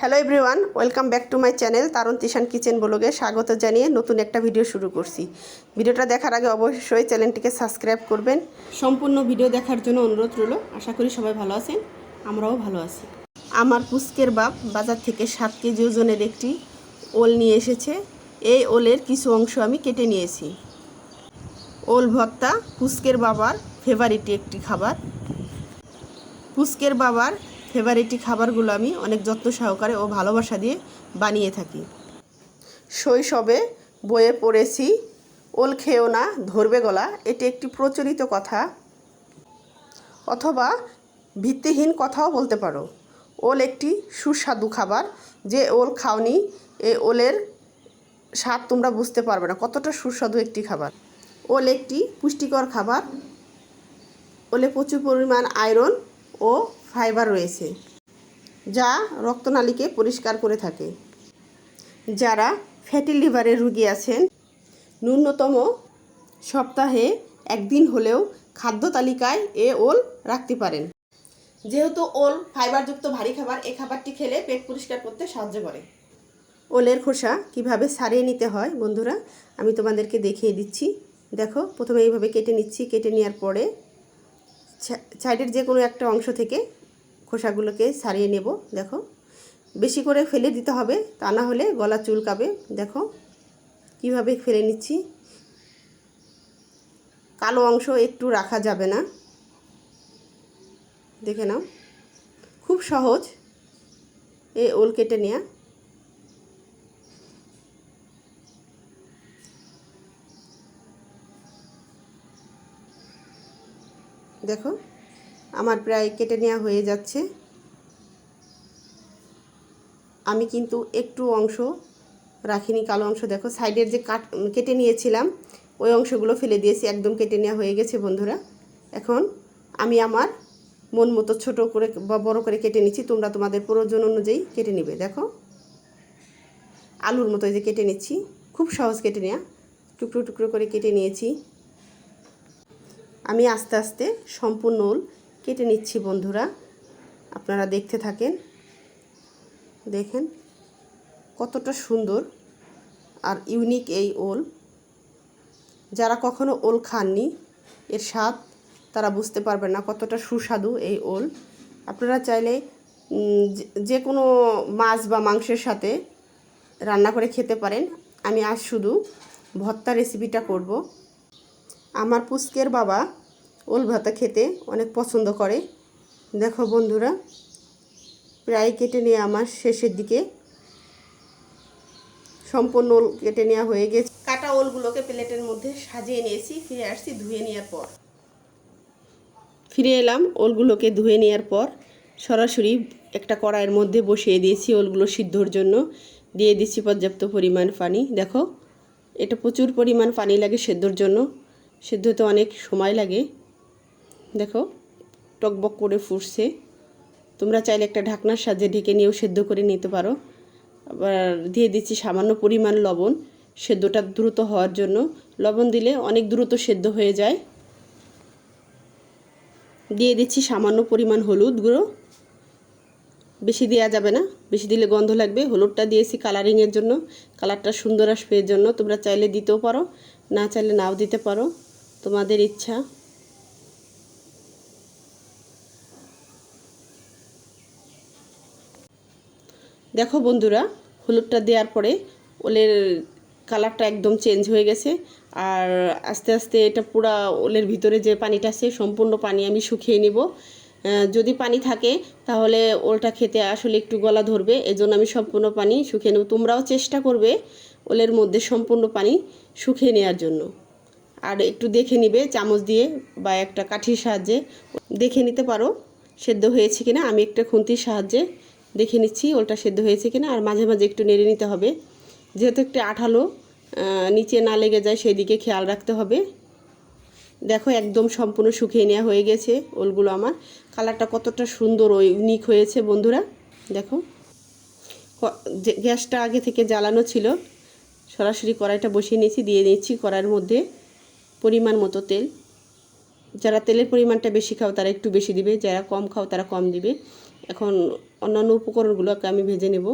Hello everyone, welcome back to my channel Tarun Tishan kitchen ব্লগে স্বাগত জানিয়ে নতুন একটা ভিডিও শুরু করছি। ভিডিওটা দেখার আগে অবশ্যই চ্যানেলটিকে সাবস্ক্রাইব করবেন। সম্পূর্ণ ভিডিও দেখার জন্য অনুরোধ রইল। আশা করি সবাই ভালো আছেন, আমরাও ভালো আছি। আমার পুচকের বাপ বাজার থেকে 7 কেজি ওজনের একটি ওল নিয়ে এসেছে। এই ওলের কিছু অংশ আমি কেটে নিয়েছি। ওল ভর্তা পুচকের বাবার ফেভারিট একটি খাবার। পুচকের বাবার ফেভারিটি খাবারগুলো আমি অনেক যত্ন সহকারে ও ভালোবাসা দিয়ে বানিয়ে থাকি। শৈশবে বইয়ে পড়েছি, ওল খেও না ধরবে গলা। এটি একটি প্রচলিত কথা অথবা ভিত্তিহীন কথাও বলতে পারো। ওল একটি সুস্বাদু খাবার। যে ওল খাওনি, এই ওলের স্বাদ তোমরা বুঝতে পারবে না কতটা সুস্বাদু একটি খাবার। ওল একটি পুষ্টিকর খাবার। ওলে প্রচুর পরিমাণ আয়রন ও ফাইবার রয়েছে, যা রক্তনালীকে পরিষ্কার করে থাকে। যারা ফ্যাটি লিভারের রোগী আছেন, ন্যূনতম সপ্তাহে একদিন হলেও খাদ্য তালিকায় এ ওল রাখতে পারেন। যেহেতু ওল ফাইবারযুক্ত ভারী খাবার, এই খাবারটি খেলে পেট পরিষ্কার করতে সাহায্য করে। ওলের খোসা কিভাবে ছাড়িয়ে নিতে হয় বন্ধুরা, আমি তোমাদেরকে দেখিয়ে দিচ্ছি। দেখো, প্রথমে এইভাবে কেটে নিচ্ছি। কেটে নেওয়ার পরে সাইডের যে কোনো একটা অংশ থেকে খোসাগুলোকে ছাড়িয়ে নেব। দেখো, বেশি করে ফেলে দিতে হবে, তা না হলে গলা চুলকাবে। দেখো কিভাবে ফেলে নিচ্ছি। কালো অংশ একটু রাখা যাবে না, দেখে নাও। খুব সহজ এই ওল কেটে নেওয়া। দেখো, আমার প্রায় কেটে নেওয়া হয়ে যাচ্ছে। আমি কিন্তু একটু অংশ রাখিনি, কালো অংশ। দেখো, সাইডের যে কেটে নিয়েছিলাম ওই অংশগুলো ফেলে দিয়েছি। একদম কেটে নেওয়া হয়ে গেছে বন্ধুরা। এখন আমি আমার মন মতো ছোটো করে বা বড়ো করে কেটে নিচ্ছি। তোমরা তোমাদের প্রয়োজন অনুযায়ী কেটে নেবে। দেখো, আলুর মতো এই যে কেটে নিচ্ছি। খুব সহজ কেটে নেওয়া। টুকরো টুকরো করে কেটে নিয়েছি। আমি আস্তে আস্তে সম্পূর্ণ ওল কেটে নিচ্ছি বন্ধুরা, আপনারা দেখতে থাকেন। দেখেন কতটা সুন্দর আর ইউনিক এই ওল। যারা কখনো ওল খাননি, এর স্বাদ তারা বুঝতে পারবেন না কতটা সুস্বাদু এই ওল। আপনারা চাইলে যে কোনো মাছ বা মাংসের সাথে রান্না করে খেতে পারেন। আমি আজ শুধু ভর্তা রেসিপিটা করব। আমার পুচকের বাবা ওল ভর্তা খেতে অনেক পছন্দ করে। দেখো বন্ধুরা, প্রায় কেটে নিয়ে আমার শেষের দিকে সম্পূর্ণ ওল কেটে নেওয়া হয়ে গেছে। কাটা ওলগুলোকে প্লেটের মধ্যে সাজিয়ে নিয়েছি। ফিরে আসছি ধুয়ে নেওয়ার পর। ফিরে এলাম ওলগুলোকে ধুয়ে নেওয়ার পর। সরাসরি একটা কড়াইয়ের মধ্যে বসিয়ে দিয়েছি ওলগুলো সিদ্ধর জন্য। দিয়ে দিচ্ছি পর্যাপ্ত পরিমাণ পানি। দেখো, এটা প্রচুর পরিমাণ পানি লাগে সেদ্ধর জন্য। সেদ্ধ হতে অনেক সময় লাগে। দেখো, টকবক করে ফুটছে। তোমরা চাইলে একটা ঢাকনার সাহায্যে ঢেকে নিয়েও সেদ্ধ করে নিতে পারো। আবার দিয়ে দিচ্ছি সামান্য পরিমাণ লবণ, সেদ্ধটা দ্রুত হওয়ার জন্য। লবণ দিলে অনেক দ্রুত সেদ্ধ হয়ে যায়। দিয়ে দিচ্ছি সামান্য পরিমাণ হলুদ গুঁড়ো। বেশি দেওয়া যাবে না, বেশি দিলে গন্ধ লাগবে। হলুদটা দিয়েছি কালারিংয়ের জন্য, কালারটা সুন্দর আসবে এর জন্য। তোমরা চাইলে দিতেও পারো, না চাইলে নাও দিতে পারো, তোমাদের ইচ্ছা। দেখো বন্ধুরা, হলুদটা দেওয়ার পরে ওলের কালারটা একদম চেঞ্জ হয়ে গেছে। আর আস্তে আস্তে এটা পুরা ওলের ভিতরে যে পানিটা আছে সম্পূর্ণ পানি আমি শুকিয়ে নিব। যদি পানি থাকে তাহলে ওলটা খেতে আসলে একটু গলা ধরবে, এজন্য আমি সম্পূর্ণ পানি শুকিয়ে নেব। তোমরাও চেষ্টা করবে ওলের মধ্যে সম্পূর্ণ পানি শুকিয়ে নেওয়ার জন্য। আর একটু দেখে নিবে চামচ দিয়ে বা একটা কাঠির সাহায্যে দেখে নিতে পারো সেদ্ধ হয়েছে কিনা। আমি একটা খুন্তির সাহায্যে দেখে নিচ্ছি ওলটা সেদ্ধ হয়েছে কিনা। আর মাঝে মাঝে একটু নেড়ে নিতে হবে, যেহেতু একটু আঠালো, নিচে না লেগে যায় সেই দিকে খেয়াল রাখতে হবে। দেখো, একদম সম্পূর্ণ শুকিয়ে নেওয়া হয়ে গেছে ওলগুলো আমার। কালারটা কতটা সুন্দর ও ইউনিক হয়েছে বন্ধুরা। দেখো, গ্যাসটা আগে থেকে জ্বালানো ছিল। সরাসরি কড়াইটা বসিয়ে নিয়েছি। দিয়ে নিচ্ছি কড়াইয়ের মধ্যে পরিমাণ মতো তেল। যারা তেলের পরিমাণটা বেশি খাও তারা একটু বেশি দিবে, যারা কম খাও তারা কম দিবে। এখন অন্যান্য উপকরণগুলোকে আমি ভেজে নেব।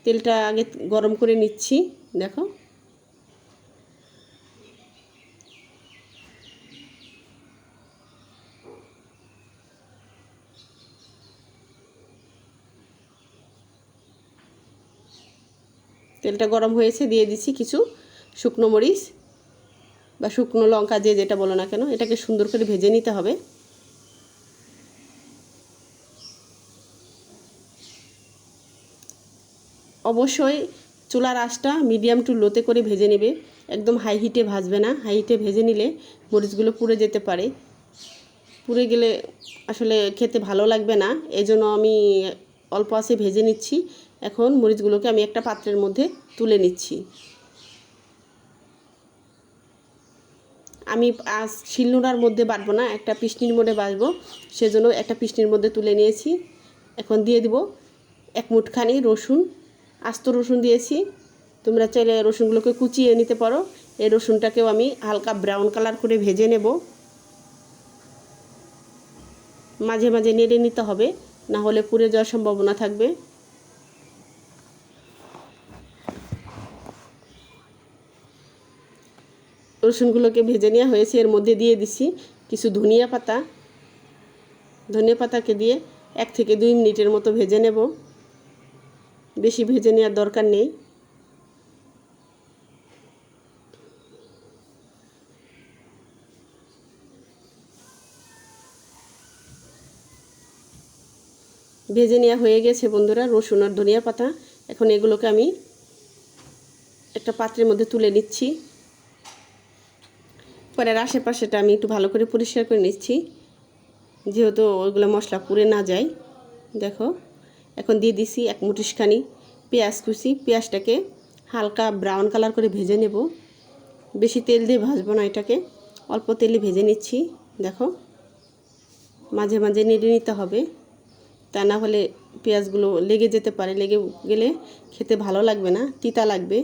তেলটা আগে গরম করে নিচ্ছি। দেখো তেলটা গরম হয়েছে, দিয়ে দিচ্ছি কিছু শুকনো মরিচ বা শুকনো লঙ্কা, যে যেটা বলো না কেন। এটাকে সুন্দর করে ভেজে নিতে হবে। অবশ্যই চুলার আঁচটা মিডিয়াম টু লোতে করে ভেজে নেবে, একদম হাই হিটে ভাজবে না। হাই হিটে ভেজে নিলে মরিচগুলো পুড়ে যেতে পারে, পুড়ে গেলে আসলে খেতে ভালো লাগবে না। এজন্য আমি অল্প আঁচে ভেজে নিচ্ছি। এখন মরিচগুলোকে আমি একটা পাত্রের মধ্যে তুলে নিচ্ছি। আমি আজ শিলনোড়ার মধ্যে বাটবো না, একটা পিসনির মধ্যে বাটবো, সেজন্য একটা পিসনির মধ্যে তুলে নিয়েছি। এখন দিয়ে দিব এক মুঠখানি রসুন, আস্ত রসুন দিয়েছি। তোমরা চাইলে রসুনগুলোকে কুচিয়ে নিতে পারো। এই রসুনটাকেও আমি হালকা ব্রাউন কালার করে ভেজে নেব। মাঝে মাঝে নেড়ে নিতে হবে, না হলে পুড়ে যাওয়ার সম্ভাবনা থাকবে। রসুনগুলোকে ভেজে নেওয়া হয়েছে, এর মধ্যে দিয়ে দিছি কিছু ধনিয়া পাতা। ধনিয়া পাতাকে দিয়ে 1 থেকে 2 মিনিটের মতো ভেজে নেব, বেশি ভেজে নেওয়ার দরকার নেই। ভেজে নেওয়া হয়ে গেছে বন্ধুরা রসুন আর ধনিয়া পাতা। এখন এগুলোকে আমি একটা পাত্রের মধ্যে তুলে নিচ্ছি। পরের আশেপাশেটা আমি একটু ভালো করে পরিষ্কার করে নিচ্ছি, যেহেতু ওইগুলো মশলা পুড়ে না যায়। দেখো এখন দিয়ে দিছি 1 মুঠিখানি পেঁয়াজ কুচি। পেঁয়াজটাকে হালকা ব্রাউন কালার করে ভেজে নেব, বেশি তেল দিয়ে ভাজবো না, এটাকে অল্প তেলে ভেজে নিচ্ছি। দেখো মাঝে মাঝে নেড়ে নিতে হবে, তা না হলে পেঁয়াজগুলো লেগে যেতে পারে, লেগে গেলে খেতে ভালো লাগবে না, তিতা লাগবে।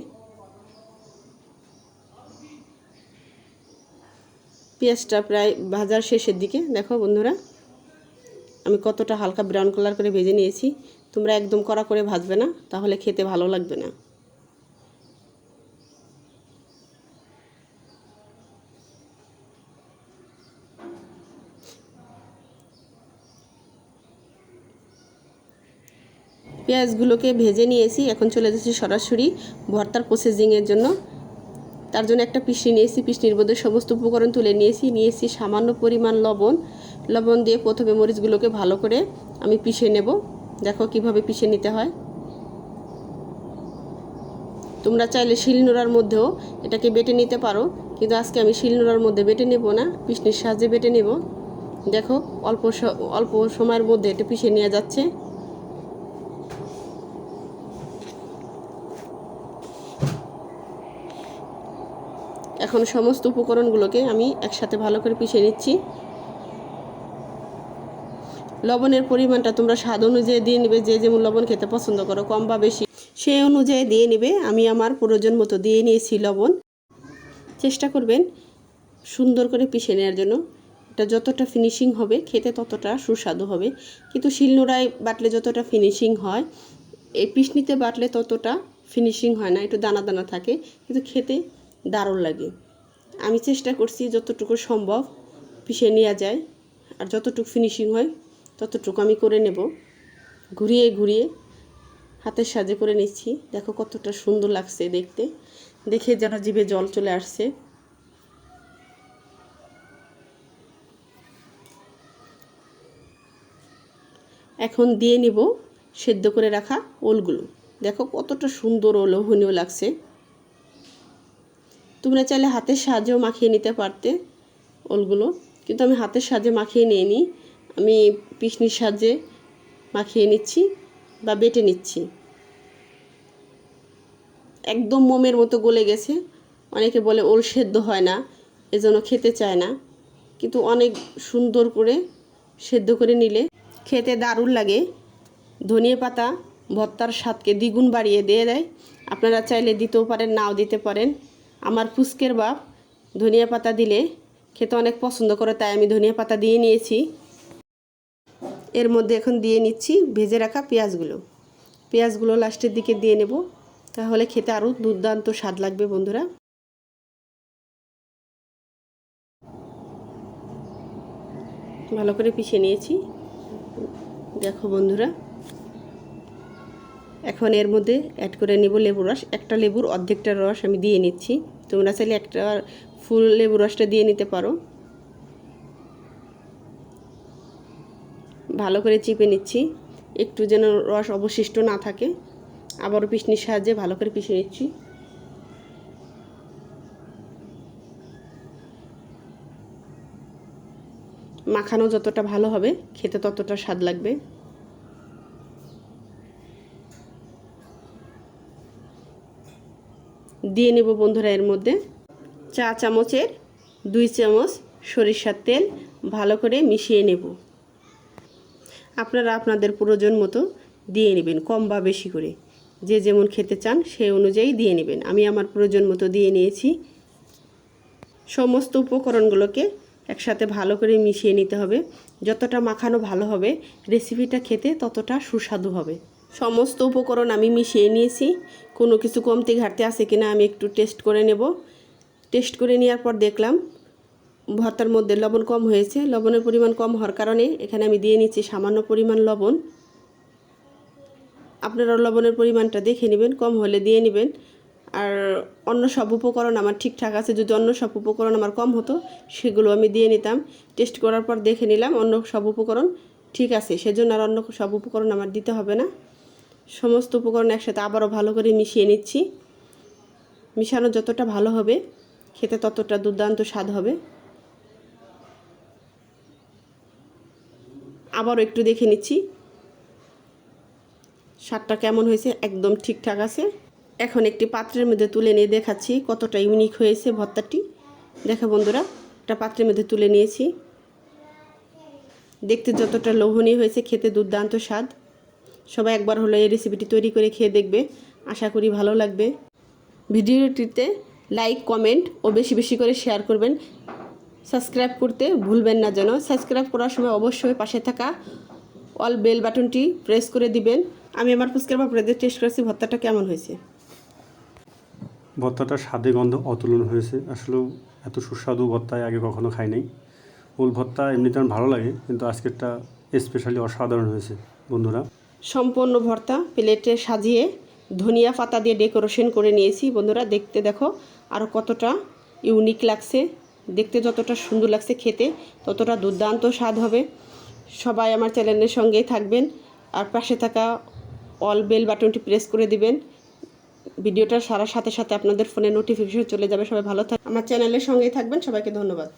পেঁয়াজটা প্রায় ভাজার শেষের দিকে। দেখো বন্ধুরা আমি কতটা হালকা ব্রাউন কালার করে ভেজে নিয়েছি। তোমরা একদম কড়া করে ভাজবে না, তাহলে খেতে ভালো লাগবে না। পেঁয়াজগুলোকে ভেজে নিয়েছি, এখন চলে যাচ্ছি সরাসরি ভর্তার প্রসেসিংয়ের জন্য। তার জন্য একটা পিসনি নিয়েছি, পিসনির মধ্যে সমস্ত উপকরণ তুলে নিয়েছি সামান্য পরিমাণ লবণ দিয়ে প্রথমে মরিচগুলোকে ভালো করে আমি পিষে নেব। দেখো কিভাবে পিষে নিতে হয়। তোমরা চাইলে শিলনোড়ার মধ্যেও এটাকে বেটে নিতে পারো, কিন্তু আজকে আমি শিলনোড়ার মধ্যে বেটে নেব না, পিসনির সাহায্যে বেটে নেব। দেখো অল্প সময়ের মধ্যে এটা পিষে নেওয়া যাচ্ছে। এখন সমস্ত উপকরণগুলোকে আমি একসাথে ভালো করে পিষে নিচ্ছি। লবণের পরিমাণটা তোমরা স্বাদ অনুযায়ী দিয়ে নেবে, যে যেমন লবণ খেতে পছন্দ করো, কম বা বেশি সেই অনুযায়ী দিয়ে নেবে। আমি আমার প্রয়োজন মতো দিয়ে নিয়েছি লবণ। চেষ্টা করবেন সুন্দর করে পিষে নেওয়ার জন্য, এটা যতটা ফিনিশিং হবে খেতে ততটা সুস্বাদু হবে। কিন্তু শিলনোড়ায় বাটলে যতটা ফিনিশিং হয়, এই পিষনিতে বাটলে ততটা ফিনিশিং হয় না, একটু দানা দানা থাকে, কিন্তু খেতে দারুণ লাগে। আমি চেষ্টা করছি যতটুকু সম্ভব পিষে নেওয়া যায়, আর যতটুকু ফিনিশিং হয় ততটুকু আমি করে নেব। ঘুরিয়ে ঘুরিয়ে হাতের সাহায্যে করে নিচ্ছি। দেখো কতটা সুন্দর লাগছে দেখতে, দেখে যেন জিভে জল চলে আসছে। এখন দিয়ে নিব সেদ্ধ করে রাখা ওলগুলো। দেখো কতটা সুন্দর ও লোভনীয় লাগছে। তোমরা চাইলে হাতের সাহায্যেও মাখিয়ে নিতে পারতে ওলগুলো, কিন্তু আমি হাতের সাহায্যে মাখিয়ে নিইনি, আমি পিসনির সাহায্যে মাখিয়ে নিচ্ছি বা বেটে নিচ্ছি। একদম মোমের মতো গলে গেছে। অনেকে বলে ওল সেদ্ধ হয় না, এজন্য খেতে চায় না, কিন্তু অনেক সুন্দর করে সেদ্ধ করে নিলে খেতে দারুণ লাগে। ধনিয়া পাতা ভর্তার স্বাদকে দ্বিগুণ বাড়িয়ে দিয়ে দেয়। আপনারা চাইলে দিতেও পারেন, নাও দিতে পারেন। আমার পুচকের বাপ ধনিয়া পাতা দিলে খেতে অনেক পছন্দ করে, তাই আমি ধনিয়া পাতা দিয়ে নিয়েছি। এর মধ্যে এখন দিয়ে নিচ্ছি ভেজে রাখা পেঁয়াজগুলো লাস্টের দিকে দিয়ে নেব, তাহলে খেতে আরও দুর্দান্ত স্বাদ লাগবে বন্ধুরা। ভালো করে পিষে নিয়েছি দেখো বন্ধুরা। এখন এর মধ্যে অ্যাড করে নেব লেবুর রস। একটা লেবুর অর্ধেকটা রস আমি দিয়ে নিচ্ছি, তোমরা চাইলে একটা ফুল লেবুর রসটা দিয়ে নিতে পারো। ভালো করে চিপে নিচ্ছি, একটু যেন রস অবশিষ্ট না থাকে। আবারও পিষনির সাহায্যে ভালো করে পিষে নিচ্ছি। মাখানো যতটা ভালো হবে খেতে ততটা স্বাদ লাগবে। দিয়ে নেব বন্ধুরা এর মধ্যে চা চামচের 2 চামচ সরিষার তেল, ভালো করে মিশিয়ে নেব। আপনারা আপনাদের প্রয়োজন মতো দিয়ে নেবেন, কম বা বেশি করে, যে যেমন খেতে চান সেই অনুযায়ী দিয়ে নেবেন। আমি আমার প্রয়োজন মতো দিয়ে নিয়েছি। সমস্ত উপকরণগুলোকে একসাথে ভালো করে মিশিয়ে নিতে হবে। যতটা মাখানো ভালো হবে রেসিপিটা খেতে ততটা সুস্বাদু হবে। সমস্ত উপকরণ আমি মিশিয়ে নিয়েছি। কোনো কিছু কমতি ঘাটতি আছে কিনা আমি একটু টেস্ট করে নেব। টেস্ট করে নেওয়ার পর দেখলাম ভর্তার মধ্যে লবণ কম হয়েছে। লবণের পরিমাণ কম হওয়ার কারণে এখানে আমি দিয়ে নিচ্ছি সামান্য পরিমাণ লবণ। আপনারা লবণের পরিমাণটা দেখে নেবেন, কম হলে দিয়ে নেবেন। আর অন্য সব উপকরণ আমার ঠিকঠাক আছে। যদি অন্য সব উপকরণ আমার কম হতো সেগুলো আমি দিয়ে নিতাম। টেস্ট করার পর দেখে নিলাম অন্য সব উপকরণ ঠিক আছে, সেজন্য আর অন্য সব উপকরণ আমার দিতে হবে না। সমস্ত উপকরণ একসাথে আবারও ভালো করে মিশিয়ে নিচ্ছি। মিশানো যতটা ভালো হবে খেতে ততটা দুর্দান্ত স্বাদ হবে। আবারও একটু দেখে নিচ্ছি স্বাদটা কেমন হয়েছে, একদম ঠিকঠাক আছে। এখন একটি পাত্রের মধ্যে তুলে নিয়ে দেখাচ্ছি কতটা ইউনিক হয়েছে ভর্তাটি। দেখো বন্ধুরা, একটা পাত্রের মধ্যে তুলে নিয়েছি। দেখতে যতটা লোভনীয় হয়েছে খেতে দুর্দান্ত স্বাদ। সবাই একবার হলো এই রেসিপিটি তৈরি করে খেয়ে দেখবে, আশা করি ভালো লাগবে। ভিডিওটিতে লাইক কমেন্ট ও বেশি বেশি করে শেয়ার করবেন। সাবস্ক্রাইব করতে ভুলবেন না যেন। সাবস্ক্রাইব করার সময় অবশ্যই পাশে থাকা অল বেল বাটনটি প্রেস করে দিবেন। আমি আমার ফুচকার আপনাদের টেস্ট করেছি ভর্তাটা কেমন হয়েছে। ভর্তাটা স্বাদে গন্ধ অতুলনীয় হয়েছে। আসলেও এত সুস্বাদু ভর্তায় আগে কখনো খাই নাই। ওল ভর্তা এমনিতে আমার ভালো লাগে, কিন্তু আজকেরটা স্পেশালি অসাধারণ হয়েছে বন্ধুরা। সম্পূর্ণ ভর্তা প্লেটে সাজিয়ে ধনিয়া পাতা দিয়ে ডেকোরেশন করে নিয়েছি বন্ধুরা। দেখতে দেখো আরও কতটা ইউনিক লাগছে। দেখতে যতটা সুন্দর লাগছে খেতে ততটা দুর্দান্ত স্বাদ হবে। সবাই আমার চ্যানেলের সঙ্গেই থাকবেন আর পাশে থাকা অল বেল বাটনটি প্রেস করে দিবেন। ভিডিওটা সারার সাথে সাথে আপনাদের ফোনে নোটিফিকেশন চলে যাবে। সবাই ভালো থাকবেন, আমার চ্যানেলের সঙ্গেই থাকবেন। সবাইকে ধন্যবাদ।